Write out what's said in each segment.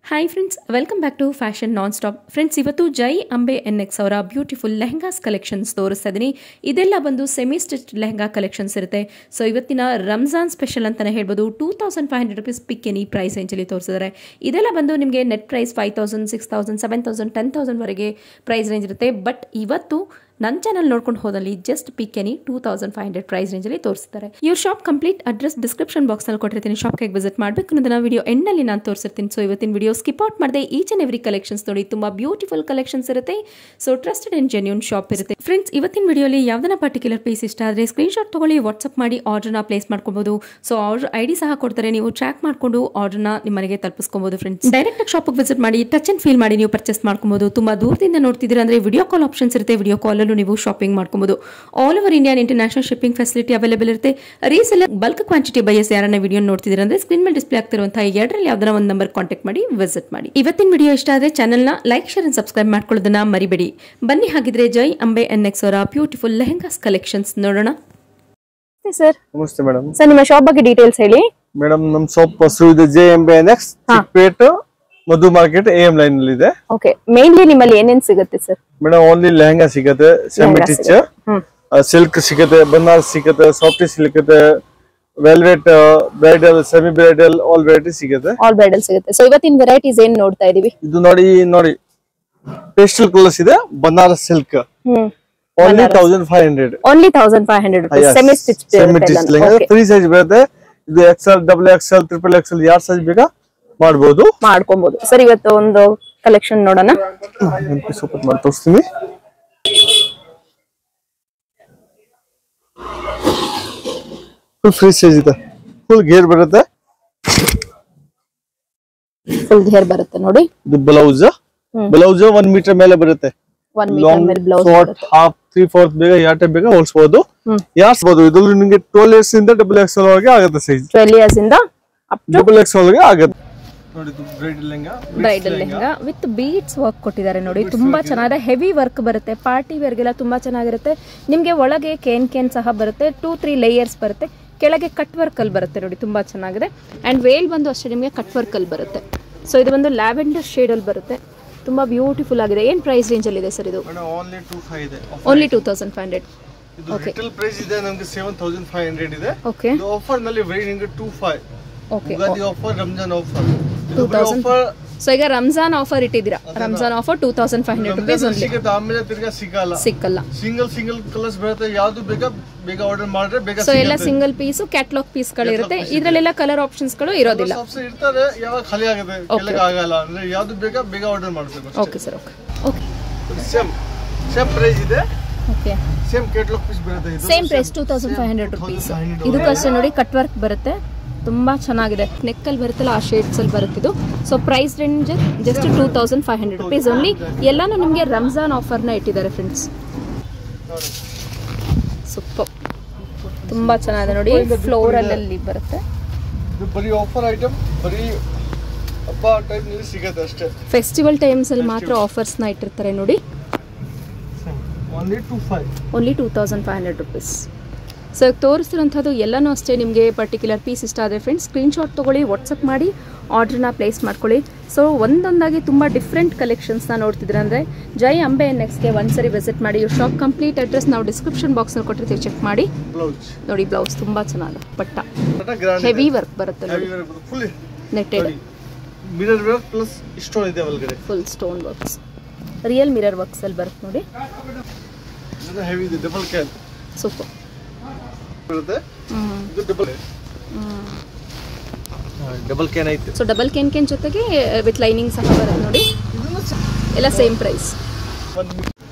Hi friends, welcome back to fashion non stop. Friends, ಇವತ್ತು Jai Ambe NX ಅವರ beautiful lehengas collections ತೋರಿಸ್ತಾ ಇದ್ದೀನಿ. ಇದೆಲ್ಲ ಬಂದು ಸೆಮಿ ಸ್ಟಿಚ್ ಲೆಹಂಗಾ ಕಲೆಕ್ಷನ್ಸ್ ಇರುತ್ತೆ. ಸೊ ಇವತ್ತಿನ ರಂಜಾನ್ ಸ್ಪೆಷಲ್ ಅಂತಾನೆ ಹೇಳ್ಬೋದು. 2500 rupees ಪಿಕ್ ಎನಿ ಪ್ರೈಸ್ ರೇಂಜಲ್ಲಿ ತೋರಿಸಿದ್ದಾರೆ. ಇದೆಲ್ಲ ಬಂದು ನಿಮಗೆ ನೆಟ್ ಪ್ರೈಸ್ 5000, 6000, 7000, 10,000 ವರೆಗೆ ಪ್ರೈಸ್ ರೇಂಜ್ ಇರುತ್ತೆ. ಬಟ್ ಇವತ್ತು ನನ್ನ ಚಾನಲ್ ನೋಡ್ಕೊಂಡು ಹೋದಲ್ಲಿ ಜಸ್ಟ್ ಪಿಕ್ ಎನಿ 2500 ಪ್ರೈಸ್ ರೇಂಜಲ್ಲಿ ತೋರಿಸ್ತಾರೆ. ಇವ್ರ ಶಾಪ್ ಕಂಪ್ಲೀಟ್ ಅಡ್ರೆಸ್ ಡಿಸ್ಕ್ರಿಪ್ಷನ್ ಬಾಕ್ಸ್ನಲ್ಲಿ ಕೊಟ್ಟಿರ್ತೀನಿ. ಶಾಪ್ಗೆ ವಿಸಿಟ್ ಮಾಡಬೇಕು ಅನ್ನೋದನ್ನ ವಿಡಿಯೋ ಎಂಡಲ್ಲಿ ನಾನು ತೋರಿಸಿರ್ತೀನಿ. ಸೊ ಇವತ್ತಿನ ವಿಡಿಯೋ ಸ್ಕಿಪ್ ಔಟ್ ಮಾಡದೆ ಈಚ್ ಅಂಡ್ ಎವ್ರಿ ಕಲೆಕ್ಷನ್ಸ್ ನೋಡಿ. ತುಂಬ ಬ್ಯೂಟಿಫುಲ್ ಕಲೆಕ್ಷನ್ಸ್ ಇರುತ್ತೆ. So trusted and genuine shop ಇರುತ್ತೆ. ಫ್ರೆಂಡ್ಸ್, ಇವತ್ತಿನ ವಿಡಿಯೋಲಿ ಯಾವ್ದನ್ನ ಪರ್ಟಿಕ್ಯುಲರ್ ಪೀಸ್ ಇಷ್ಟ ಆದರೆ ಸ್ಕ್ರೀನ್ಶಾಟ್ ತಗೊಳ್ಳಿ, ವಾಟ್ಸ್ಆಪ್ ಮಾಡಿ ಆರ್ಡರ್ನ ಪ್ಲೇಸ್ ಮಾಡ್ಕೊಬಹುದು. ಸೊ ಆರ್ಡರ್ ID ಸಹ ಕೊಡ್ತಾರೆ. ನೀವು ಟ್ರ್ಯಾಕ್ ಮಾಡಿಕೊಂಡು ಆರ್ಡರ್ನ ನಿಮ್ಮ ಮನೆಗೆ ತಲುಪಿಸ್ಕೊಬಹುದು. ಫ್ರೆಂಡ್ಸ್, ಡೈರೆಕ್ಟ್ ಆಗಿ ಶಾಪಿಗೆ ವಿಸಿಟ್ ಮಾಡಿ ಟಚ್ ಅಂಡ್ ಫೀಲ್ ಮಾಡಿ ನೀವು ಪರ್ಚೇಸ್ ಮಾಡ್ಕೊಬಹುದು. ತುಂಬಾ ದೂರದಿಂದ ನೋಡ್ತಿದ್ದೀರಾ ಅಂದ್ರೆ ವಿಡಿಯೋ ಕಾಲ್ ಆಪ್ಷನ್ಸ್ ಇರುತ್ತೆ. ವಿಡಿಯೋ ಕಾಲ್ ನೀವು ಶಾಪಿಂಗ್ ಮಾಡ್ಕೊಬಹುದು. All over India international shipping facility available ಇರುತ್ತೆ. ರೀಸೆಲ್ಲರ್ ಬಲ್ಕ್ ಕ್ವಾಂಟಿಟಿ ಬಯಸ್ ಯಾರನ್ನ ವಿಡಿಯೋ ನೋಡ್ತಿದ್ದೀರಾ ಅಂದ್ರೆ ಸ್ಕ್ರೀನ್ ಮೇಲೆ ಡಿಸ್ಪ್ಲೇ ಆಗ್ತಿರುವಂತಹ ಎರಡರಲ್ಲಿ ಯಾವ್ದಾರ ಒಂದು ನಂಬರ್ ಕಾಂಟ್ಯಾಕ್ಟ್ ಮಾಡಿ ವಿಸಿಟ್ ಮಾಡಿ. ಇವತ್ತಿನ ವಿಡಿಯೋ ಇಷ್ಟ ಆದರೆ ಚಾನಲ್ನ ಲೈಕ್, ಶೇರ್ ಅಂಡ್ ಸಬ್ಸ್ಕ್ರೈಬ್ ಮಾಡ್ಕೊಳ್ಳೋದನ್ನ ಮರಿಬೇಡಿ. ಬನ್ನಿ ಹಾಗಿದ್ರೆ ಜೈ ಅಂಬೆ NX ಅವರ ಬ್ಯೂಟಿಫುಲ್ ಲೆಹಂಗಾಸ್ ಕಲೆಕ್ಷನ್ಸ್ ನೋಡೋಣ. ಸರ್, ನಮಸ್ತೆ ಮೇಡಮ್. ಸರ್, ನಿಮ್ಮ ಶಾಪ್ ಬಗ್ಗೆ ಡೀಟೇಲ್ಸ್ ಹೇಳಿ. ಮೇಡಮ್, ನಮ್ಮ ಶಾಪ್ ಹೆಸರು ಇದೆ Jai Ambe NX, Chikkapete Madhu market AM line ಅಲ್ಲಿ ಇದೆ. ಓಕೆ, ಮೇನ್ಲಿ ನಿಮ್ಮಲ್ಲಿ ಏನೇನ್ ಸಿಗುತ್ತೆ ಸರ್? ಮೇಡಮ್, ಓನ್ಲಿ ಲೆಹಂಗಾ ಸಿಗುತ್ತೆ, ಸೆಮಿ ಸ್ಟಿಚ್, ಸಿಲ್ಕ್ ಸಿಗುತ್ತೆ, ಬನಾರಸ್ ಸಿಗುತ್ತೆ, ಸಾಫ್ಟ್ ಸಿಗುತ್ತೆ, velvet, bridal, semi bridal, all variety ಸಿಗುತ್ತೆ. ಆಲ್ ಬ್ರೈಡಲ್ ಸಿಗುತ್ತೆ. ಸೊ ಇವತ್ತಿನ ವೆರೈಟೀಸ್ ಏನ್ ನೋಡ್ತಾ ಇದೀವಿ? ಇದು ನೋಡಿ ಪೇಸ್ಟಲ್ ಕಲರ್ಸ್ ಇದೆ, Banaras silk, only 1500. Only 1500 rupees. Semi stitch lehenga free size ಬರುತ್ತೆ. ಇದು XL, XXL, XXL ಯಾರ್ ಸೈಜ್ ಬೇಕಾ ಮಾಡ್ಕೊಬಹುದು. ಸರ್, ಇವತ್ತು ಒಂದು ಕಲೆಕ್ಷನ್ ನೋಡೋಣ. ಸೂಪರ್ ಮಾಡಿ ತೋರಿಸ್ತೀನಿ. ಫುಲ್ ಫ್ರೀ ಸೈಜ್ ಇದೆ, ಫುಲ್ ಗೇರ್ ಬರುತ್ತೆ, ಫುಲ್ ಗೇರ್ ಬರುತ್ತೆ ನೋಡಿ. ಇದು ಬ್ಲೌಸ್ 1 ಮೀಟರ್ ಮೇಲೆ ಬರುತ್ತೆ. 1 ಮೀಟರ್ ಮೇಲೆ ಬ್ಲೌಸ್, ಶಾರ್ಟ್, ಹಾಫ್, 3/4 ಬೇಗ ಯಾಟೆ ಬೇಗ ಹೊಲ್ಸ್ಬೋದು, ಯಾರ್ಸ್ಬೋದು. ಇದ್ರಲ್ಲಿ ನಿಮಗೆ 12 years ಇಂದ XXL ವರೆಗೆ ಆಗುತ್ತೆ ಸೈಜ್. 12 years ಇಂದ ಅಪ್ ಟು XXL ವರೆಗೆ ಆಗುತ್ತೆ. ನೋಡಿ, ಇದು bridal lehenga with beads work ಕೊಟ್ಟಿದ್ದಾರೆ ನೋಡಿ. ತುಂಬಾ ಚೆನ್ನಾಗಿದೆ. ಹೆವಿ ವರ್ಕ್ ಬರುತ್ತೆ. ಪಾರ್ಟಿ ವೇರ್ಗೆಲ್ಲ ತುಂಬಾ ಚೆನ್ನಾಗಿರುತ್ತೆ. ನಿಮ್ಗೆ ಒಳಗೆ ಕೇನ್ ಸಹ ಬರುತ್ತೆ. 2-3 ಲೇಯರ್ಸ್ ಬರುತ್ತೆ. ಕೆಳಗೆ ಕಟ್ ವರ್ಕ್ ಅಲ್ಲಿ ಬರುತ್ತೆ ನೋಡಿ. ತುಂಬಾ ಚೆನ್ನಾಗಿದೆ. ಅಂಡ್ ವೇಲ್ ಬಂದು ಅಷ್ಟೇ ನಿಮಗೆ ಕಟ್ ವರ್ಕ್ ಅಲ್ಲಿ ಬರುತ್ತೆ. ಸೊ ಇದು ಒಂದು ಲ್ಯಾವೆಂಡರ್ ಶೇಡ್ ಅಲ್ಲಿ ಬರುತ್ತೆ. ತುಂಬಾ ಬ್ಯೂಟಿಫುಲ್ ಆಗಿದೆ. ಏನ್ ಪ್ರೈಸ್ ರೇಂಜ್ ಅಲ್ಲಿ ಇದೆ ಸರ್ ಇದು? ಓನ್ಲಿ 2500 ಇದೆ. ಓನ್ಲಿ 2500. ಇದು ರಿಟೇಲ್ ಪ್ರೈಸ್ ಇದೆ ನಮಗೆ 7500 ಇದೆ. ಓಕೆ, ಇದು ಆಫರ್ ನಲ್ಲಿ ನಿಮಗೆ 25. Okay, Ugadi offer, Ramzan offer. 2000. So ಈಗ ರಂಜಾನ್ ಆಫರ್ ಇಟ್ಟಿದ್ದೀರಾ. Ramzan offer 2500 rupees only. ಆಮೇಲೆ ತಿರ್ಗಾ ಸಿಕ್ಕಲ್ಲ. ಸಿಂಗಲ್ ಕಲರ್ಸ್ ಬರುತ್ತೆ. ಯಾವ್ದು ಬೇಗ ಆರ್ಡರ್ ಮಾಡಿದ್ರೆ ಬೇಗ. ಸೊ ಎಲ್ಲ ಸಿಂಗಲ್ ಪೀಸ್, ಕ್ಯಾಟಲಾಗ್ ಪೀಸ್ ಗಳು ಇರುತ್ತೆ. ಇದರಲ್ಲೆಲ್ಲ ಕಲರ್ ಆಪ್ಷನ್ಸ್ ಗಳು ಇರೋದಿಲ್ಲ. ಇರ್ತಾರೆ, ಯಾವಾಗ ಖಾಲಿ ಆಗುತ್ತೆ, ಕೆಳಗೆ ಆಗಲ್ಲ ಅಂದ್ರೆ ಯಾವ್ದು ಬೇಗ ಆರ್ಡರ್ ಮಾಡಬೇಕು. Okay sir, okay. Same price ಇದೆ. ಓಕೆ, ಸೇಮ್ ಕ್ಯಾಟಲಾಗ್ ಪೀಸ್ ಬರುತ್ತೆ. ಇದು ಸೇಮ್ ಪ್ರೈಸ್ 2500 rupees. ಇದಕ್ಕೂ ಅಷ್ಟೇ ನೋಡಿ, ಕಟ್ ವರ್ಕ್ ಬರುತ್ತೆ. ತುಂಬಾ ಚೆನ್ನಾಗಿದೆ. ನೆಕ್ ಅಲ್ಲಿ ಬರುತ್ತಲ್ಲ ಆ ಶೇಡ್ಸ್ ಅಲ್ಲಿ ಬರುತ್ತೆ ಇದು. So price range just 2500 rupees only. ಎಲ್ಲಾನು ನಿಮಗೆ ರಂಜಾನ್ ಆಫರ್ ನ ಇಟ್ಟಿದ್ದಾರೆ ಫ್ರೆಂಡ್ಸ್. ಸೂಪರ್, ತುಂಬಾ ಚೆನ್ನಾಗಿದೆ ನೋಡಿ. ಫ್ಲೋರಲ್ ಅಲ್ಲಿ ಬರುತ್ತೆ. ಇದು ಬರೀ ಆಫರ್ ಐಟಮ್, ಬರೀ ಹಬ್ಬ ಟೈಮ್ ನಲ್ಲಿ ಸಿಗುತ್ತೆ ಅಷ್ಟೇ. ಫೆಸ್ಟಿವಲ್ ಟೈಮ್ಸ್ ಅಲ್ಲಿ ಮಾತ್ರ ಆಫರ್ಸ್ ನ ಇಟ್ಟಿರ್ತಾರೆ ನೋಡಿ. Only 2500 rupees. ಸೊ ತೋರಿಸ್ತಿರೋಂಥದ್ದು ಎಲ್ಲನೂ ಅಷ್ಟೇ. ನಿಮಗೆ ಪರ್ಟಿಕ್ಯುಲರ್ ಪೀಸ್ ಇಷ್ಟ ಆದರೆ ಫ್ರೆಂಡ್ಸ್ ಸ್ಕ್ರೀನ್ಶಾಟ್ ತೊಗೊಳ್ಳಿ, ವಾಟ್ಸಪ್ ಮಾಡಿ ಆರ್ಡ್ರನ್ನ ಪ್ಲೇಸ್ ಮಾಡ್ಕೊಳ್ಳಿ. ಸೊ ಒಂದೊಂದಾಗಿ ತುಂಬ ಡಿಫ್ರೆಂಟ್ ಕಲೆಕ್ಷನ್ಸ್ನ ನೋಡ್ತಿದ್ರೆ ಅಂದರೆ ಜೈ ಅಂಬೆ NXಗೆ ಒಂದ್ಸರಿ ವಿಸಿಟ್ ಮಾಡಿ. ಇವ್ರ ಶಾಪ್ ಕಂಪ್ಲೀಟ್ ಅಡ್ರೆಸ್ ನಾವು ಡಿಸ್ಕ್ರಿಪ್ಷನ್ ಬಾಕ್ಸ್ನಲ್ಲಿ ಕೊಟ್ಟಿರ್ತೀವಿ, ಚೆಕ್ ಮಾಡಿ. ನೋಡಿ, ಬ್ಲೌಸ್ ತುಂಬ ಚೆನ್ನಾಗಿದೆ. ಪಟ್ಟ ಹೆವಿ ವರ್ಕ್ ಬರುತ್ತೆ ನೋಡಿ. Netted mirror work plus stone ಇದೆ ಒಳಗಡೆ. Full stone works, real mirror works ಅಲ್ಲಿ ಬರುತ್ತೆ ನೋಡಿ. ಹೆವಿ ಇದೆ, ಡಬಲ್ ಕ್ಯಾನ್. ಸೂಪರ್ ಬರುತ್ತೆ. ಇದು ಡಬಲ್ ಕ್ಯಾನ್ ಐತೆ. ಸೊ ಡಬಲ್ ಕ್ಯಾನ್ ಜೊತೆಗೆ ವಿತ್ ಲೈನಿಂಗ್ ಸಹ ಬರುತ್ತೆ ನೋಡಿ. ಎಲ್ಲ ಸೇಮ್ ಪ್ರೈಸ್.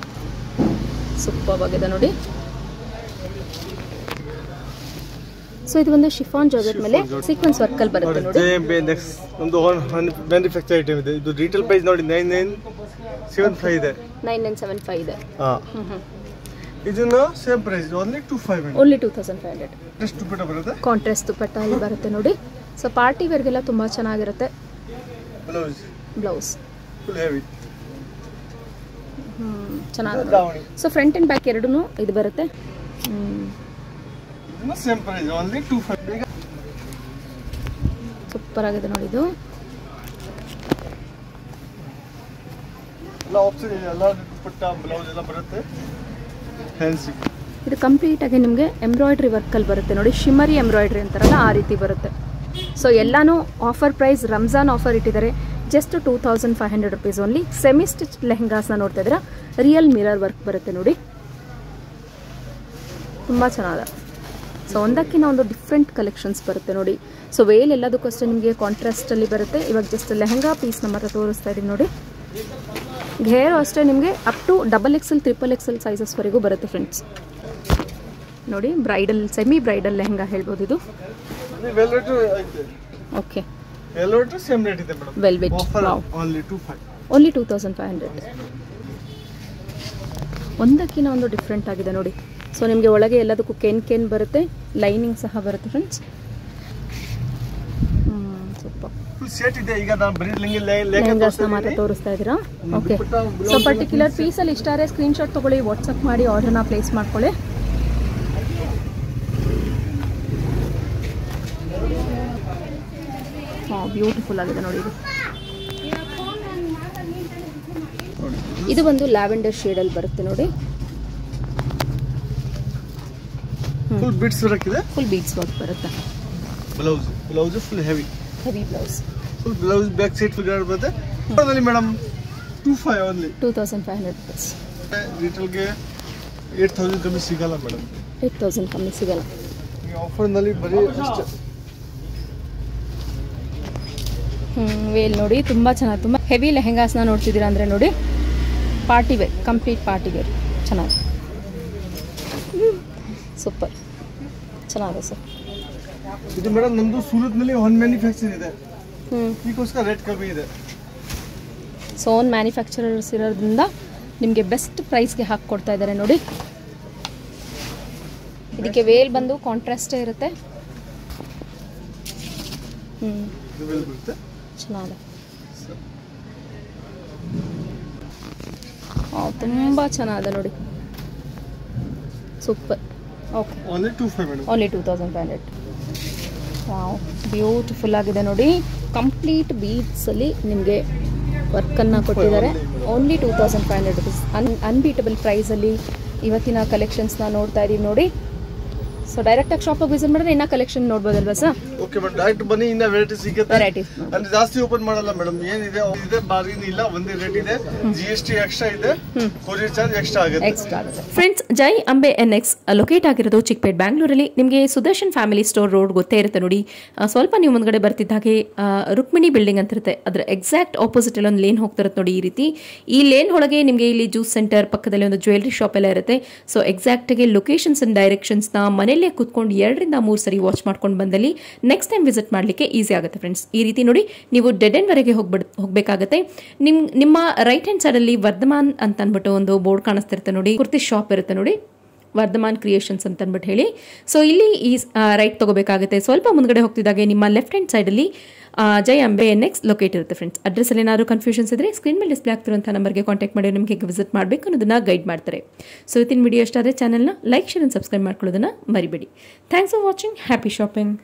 ಸೂಪರ್ ಆಗಿದೆ ನೋಡಿ. ಸೊ ಇದು ಒಂದು ಶಿಫಾನ್ ಜಾರ್ಜೆಟ್ ಮೇಲೆ ಸೀಕ್ವೆನ್ಸ್ ವರ್ಕ್ ಅಲ್ಲಿ ಬರುತ್ತೆ ನೋಡಿ. ಜೈ ಅಂಬೆ NX ಒಂದು ಮ್ಯಾನುಫ್ಯಾಕ್ಚರ್ ಐಟಮ್ ಇದೆ. ಇದು ರಿಟೇಲ್ ಪ್ರೈಸ್ ನೋಡಿ 9975 ಇದೆ. 9975 ಇದೆ. ಇದನ್ನ same price only 2500. Only 2500. Just dupatta ಬರುತ್ತೆ. ಕಾಂಟ್ರಾಸ್ಟ್ ದುಪಟ್ಟ ಅಲ್ಲಿ ಬರುತ್ತೆ ನೋಡಿ. ಸೊ ಪಾರ್ಟಿ ವೇರ್ಗೆಲ್ಲ ತುಂಬಾ ಚೆನ್ನಾಗಿರುತ್ತೆ. ಬ್ಲೌಸ್ ಫುಲ್ ಹೆವಿ, ಚೆನ್ನಾಗಿದೆ. ಸೊ ಫ್ರಂಟ್ ಅಂಡ್ ಬ್ಯಾಕ್ ಎರಡೂ ಇದು ಬರುತ್ತೆ. ಇದನ್ನ ಸೇಮ್ ಪ್ರೈಸ್ ಓನ್ಲಿ 2500. ಸೂಪರ್ ಆಗಿದೆ ನೋಡಿ ಇದು. ಎಲ್ಲ ಆಪ್ಷನ್ ಇದೆ, ಎಲ್ಲ ದುಪ್ಪಟ್ಟ ಬ್ಲೌಸ್ ಎಲ್ಲ ಬರುತ್ತೆ ಫ್ಯಾನ್ಸಿ. ಇದು ಕಂಪ್ಲೀಟ್ ಆಗಿ ನಿಮಗೆ ಎಂಬ್ರಾಯ್ಡ್ರಿ ವರ್ಕಲ್ಲಿ ಬರುತ್ತೆ ನೋಡಿ, ಶಿಮ್ಮರಿ ಎಂಬ್ರಾಯ್ಡ್ರಿ ಅಂತಾರಲ್ಲ ಆ ರೀತಿ ಬರುತ್ತೆ. ಸೊ ಎಲ್ಲಾನು ಆಫರ್ ಪ್ರೈಸ್, ರಂಜಾನ್ ಆಫರ್ ಇಟ್ಟಿದ್ದಾರೆ. Just 2500 rupees only. Semi stitch ಲೆಹಂಗಾಸ್ನ ನೋಡ್ತಾ ಇದ್ದೀರಾ, ರಿಯಲ್ ಮಿರರ್ ವರ್ಕ್ ಬರುತ್ತೆ ನೋಡಿ, ತುಂಬ ಚೆನ್ನಾಗಿದೆ. ಸೊ ಒಂದಕ್ಕಿಂತ ಒಂದು ಡಿಫ್ರೆಂಟ್ ಕಲೆಕ್ಷನ್ಸ್ ಬರುತ್ತೆ ನೋಡಿ. ಸೊ ವೇಲ್ ಎಲ್ಲದಕ್ಕೂ ಅಷ್ಟೇ ನಿಮಗೆ ಕಾಂಟ್ರಾಸ್ಟಲ್ಲಿ ಬರುತ್ತೆ. ಇವಾಗ ಜಸ್ಟ್ ಲೆಹಂಗಾ ಪೀಸ್ನ ಮಾತ್ರ ತೋರಿಸ್ತಾ ಇದ್ದೀವಿ ನೋಡಿ. ಘೇರು ಅಷ್ಟೇ ನಿಮಗೆ ಅಪ್ ಟು XXL, XXL ಸೈಜಸ್ವರೆಗೂ ಬರುತ್ತೆ ಫ್ರೆಂಡ್ಸ್. ನೋಡಿ ಬ್ರೈಡಲ್, ಸೆಮಿ ಬ್ರೈಡಲ್ ಲೆಹಂಗಾ ಹೇಳ್ಬೋದು ಇದು. Okay, velvet only 2500. ಒಂದಕ್ಕಿಂತ ಒಂದು ಡಿಫ್ರೆಂಟ್ ಆಗಿದೆ ನೋಡಿ. ಸೊ ನಿಮಗೆ ಒಳಗೆ ಎಲ್ಲದಕ್ಕೂ ಕೆನ್ ಬರುತ್ತೆ, ಲೈನಿಂಗ್ ಸಹ ಬರುತ್ತೆ ಫ್ರೆಂಡ್ಸ್. ಲೆಹಂಗಾಸ್ನ ಮಾತ್ರ ತೋರಿಸ್ತಾ ಇದ್ದೀರಾ. ಓಕೆ, ಸೊ ಪರ್ಟಿಕ್ಯುಲರ್ ಪೀಸಲ್ಲಿ ಇಷ್ಟ ಆದರೆ ಸ್ಕ್ರೀನ್ಶಾಟ್ ತೊಗೊಳ್ಳಿ, ವಾಟ್ಸಪ್ ಮಾಡಿ ಆರ್ಡರ್ನ ಪ್ಲೇಸ್ ಮಾಡ್ಕೊಳ್ಳಿ. ಬ್ಯೂಟಿಫುಲ್ ಆಗಿದೆ ನೋಡಿ. ಇದು ಒಂದು ಲ್ಯಾವೆಂಡರ್ ಶೇಡಲ್ಲಿ ಬರುತ್ತೆ ನೋಡಿ. ಫುಲ್ ಬೀಡ್ಸ್ ವರ್ಕ್ ಇದೆ, ಫುಲ್ ಬೀಡ್ಸ್ ವರ್ಕ್ ಬರುತ್ತೆ. Blouse full heavy blouse, full blouse back side full ಬರುತ್ತೆ. Madam 2500 rupees. ರಿಟೇಲ್ಗೆ 8000 ಕಮ್ಮಿ ಸಿಗಲ್ಲ ಮೇಡಮ್. 8000 ಕಮ್ಮಿ ಸಿಗಲ್ಲ ಈ ಆಫರ್ನಲ್ಲಿ ಬರೀ ಅಷ್ಟೇ. ವೇಲ್ ನೋಡಿ ತುಂಬ ಚೆನ್ನಾಗಿ, ತುಂಬ ಹೆವಿ ಲೆಹಂಗಾಸ್ನ ನೋಡ್ತಿದ್ದೀರಾ ಅಂದರೆ ನೋಡಿ, party wear, complete party wear ಚೆನ್ನಾಗಿ, ಸೂಪರ್ ಚೆನ್ನಾಗಿದೆ ಸರ್. ಇದು ಮೇಡಮ್ ನಮ್ಮದು ಸೂರತ್ನಲ್ಲಿ ಓನ್ ಮ್ಯಾನುಫ್ಯಾಕ್ಚರ್ ಇದೆ, ಇದಕ್ಕೋಸ್ಕರ ರೇಟ್ ಕಮ್ಮಿ ಇದೆ. ಸೊ ಓನ್ ಮ್ಯಾನುಫ್ಯಾಕ್ಚರರ್ಸ್ ಇರೋದ್ರಿಂದ ನಿಮಗೆ ಬೆಸ್ಟ್ ಪ್ರೈಸ್ಗೆ ಹಾಕ್ಕೊಡ್ತಾ ಇದ್ದಾರೆ ನೋಡಿ. ಇದಕ್ಕೆ ವೇಲ್ ಬಂದು ಕಾಂಟ್ರಾಸ್ಟೇ ಇರುತ್ತೆ. ಚೆನ್ನಾಗಿದೆ, ತುಂಬ ಚೆನ್ನಾಗಿದೆ ನೋಡಿ, super. Okay, only 2500. Wow, beautiful ಆಗಿದೆ ನೋಡಿ. ಕಂಪ್ಲೀಟ್ ಬೀಡ್ಸಲ್ಲಿ ನಿಮಗೆ ವರ್ಕನ್ನು ಕೊಟ್ಟಿದ್ದಾರೆ. Only 2500 rupees. ಅನ್ಬೀಟಬಲ್ ಪ್ರೈಸಲ್ಲಿ ಇವತ್ತಿನ ಕಲೆಕ್ಷನ್ಸ್ನ ನೋಡ್ತಾ ಇದ್ದೀವಿ ನೋಡಿ. ಸೊ ಡೈರೆಕ್ಟಾಗಿ ಶಾಪಿಗೆ ವಿಸಿಟ್ ಮಾಡಿದ್ರೆ ಇನ್ನೂ ಕಲೆಕ್ಷನ್ ನೋಡ್ಬೋದಲ್ವಾ ಸರ್? ಓಕೆ ಮೇಡಮ್, ಡೈರೆಕ್ಟ್ ಬನ್ನಿ, ಇನ್ನೂ ವೆರೈಟಿ ಸಿಗುತ್ತೆ. ವೆರೈಟೀಸ್ ಅಂದ್ರೆ ಜಾಸ್ತಿ ಓಪನ್ ಮಾಡಲ್ಲ ಮೇಡಮ್, ಏನಿದೆ ಇದೆ ಬಾರ್ಗಿನ್ ಇಲ್ಲ, ಒಂದೇ ರೇಟ್ ಇದೆ. GST ಎಕ್ಸ್ಟ್ರಾ ಇದೆ, ಕೊರಿಯರ್ ಚಾರ್ಜ್ ಎಕ್ಸ್ಟ್ರಾ ಆಗುತ್ತೆ. ಫ್ರೆಂಡ್ಸ್, ಜೈ ಅಂಬೆ NX ಲೊಕೇಟ್ ಆಗಿರೋದು ಚಿಕ್ಕಪೇಟ್, ಬ್ಯಾಂಗ್ಳೂರಲ್ಲಿ. ನಿಮಗೆ ಸುದರ್ಶನ್ ಫ್ಯಾಮಿಲಿ ಸ್ಟೋರ್ ರೋಡ್ ಗೊತ್ತೇ ಇರುತ್ತೆ ನೋಡಿ. ಸ್ವಲ್ಪ ನೀವು ಮುಂದ್ಗಡೆ ಬರ್ತಿದ್ದ ಹಾಗೆ ರುಕ್ಮಿಣಿ ಬಿಲ್ಡಿಂಗ್ ಅಂತ ಇರುತ್ತೆ, ಅದರ ಎಕ್ಸಾಕ್ಟ್ ಆಪೋಸಿಟ್ ಅಲ್ಲಿ ಒಂದು ಲೇನ್ ಹೋಗ್ತಿರುತ್ತೆ ನೋಡಿ. ಈ ರೀತಿ ಈ ಲೇನ್ ಒಳಗೆ ನಿಮಗೆ ಇಲ್ಲಿ ಜ್ಯೂಸ್ ಸೆಂಟರ್ ಪಕ್ಕದಲ್ಲಿ ಒಂದು ಜ್ಯುವೆಲ್ರಿ ಶಾಪ್ ಎಲ್ಲ ಇರುತ್ತೆ. ಸೊ ಎಕ್ಸಾಕ್ಟ್ಗೆ ಲೊಕೇಶನ್ಸ್ ಅಂಡ್ ಡೈರೆಕ್ಷನ್ಸ್ನ ಮನೇಲಿ ಕೂತ್ಕೊಂಡು 2 ರಿಂದ 3 ಸರಿ ವಾಚ್ ಮಾಡ್ಕೊಂಡು ಬಂದಲ್ಲಿ ನೆಕ್ಸ್ಟ್ ಟೈಮ್ ವಿಸಿಟ್ ಮಾಡಲಿಕ್ಕೆ ಈಸಿ ಆಗುತ್ತೆ ಫ್ರೆಂಡ್ಸ್. ಈ ರೀತಿ ನೋಡಿ, ನೀವು ಡೆಡ್ ಎಂಡ್ ವರೆಗೆ ಹೋಗಬೇಕಾಗುತ್ತೆ. ನಿಮ್ಮ ರೈಟ್ ಹ್ಯಾಂಡ್ ಸೈಡಲ್ಲಿ ವರ್ಧಮಾನ್ ಅಂತ ಅಂದ್ಬಿಟ್ಟು ಒಂದು ಬೋರ್ಡ್ ಕಾಣಿಸ್ತಿರುತ್ತೆ ನೋಡಿ, ಕುರ್ತಿ ಶಾಪ್ ಇರುತ್ತೆ ನೋಡಿ, ವರ್ಧಮಾನ್ ಕ್ರಿಯೇಷನ್ಸ್ ಅಂತ ಅಂದ್ಬಿಟ್ಟು ಹೇಳಿ. ಸೊ ಇಲ್ಲಿ ಈ ರೈಟ್ ತಗೋಬೇಕಾಗುತ್ತೆ. ಸ್ವಲ್ಪ ಮುಂದ್ಗಡೆ ಹೋಗ್ತಿದ್ದಾಗೆ ನಿಮ್ಮ ಲೆಫ್ಟ್ ಹ್ಯಾಂಡ್ ಸೈಡಲ್ಲಿ ಜೈ ಅಂಬೆ NX ಲೊಕೇಟ್ ಇರುತ್ತೆ ಫ್ರೆಂಡ್ಸ್. ಅಡ್ರೆಸ್ಸಲ್ಲಿ ಏನಾದರೂ ಕನ್ಫ್ಯೂಷನ್ಸ್ ಇದ್ದರೆ ಸ್ಕ್ರೀನ್ ಮೇಲೆ ಡಿಸ್ಪ್ಲೇ ಆಗ್ತಿರುವಂಥ ನಂಬರ್ಗೆ ಕಾಂಟ್ಯಾಕ್ಟ್ ಮಾಡಿ ನಿಮಗೆ ವಿಸಿಟ್ ಮಾಡಬೇಕು ಅನ್ನೋದನ್ನ ಗೈಡ್ ಮಾಡ್ತಾರೆ. ಸೊ ಇವತ್ತಿನ ವಿಡಿಯೋ ಇಷ್ಟ ಆದರೆ ಚಾನಲ್ನ ಲೈಕ್, ಶೇರ್ ಆ್ಯಂಡ್ ಸಬ್ಸ್ಕ್ರೈಬ್ ಮಾಡ್ಕೊಳ್ಳೋದನ್ನ ಮರಿಬೇಡಿ. Thanks for watching. Happy shopping.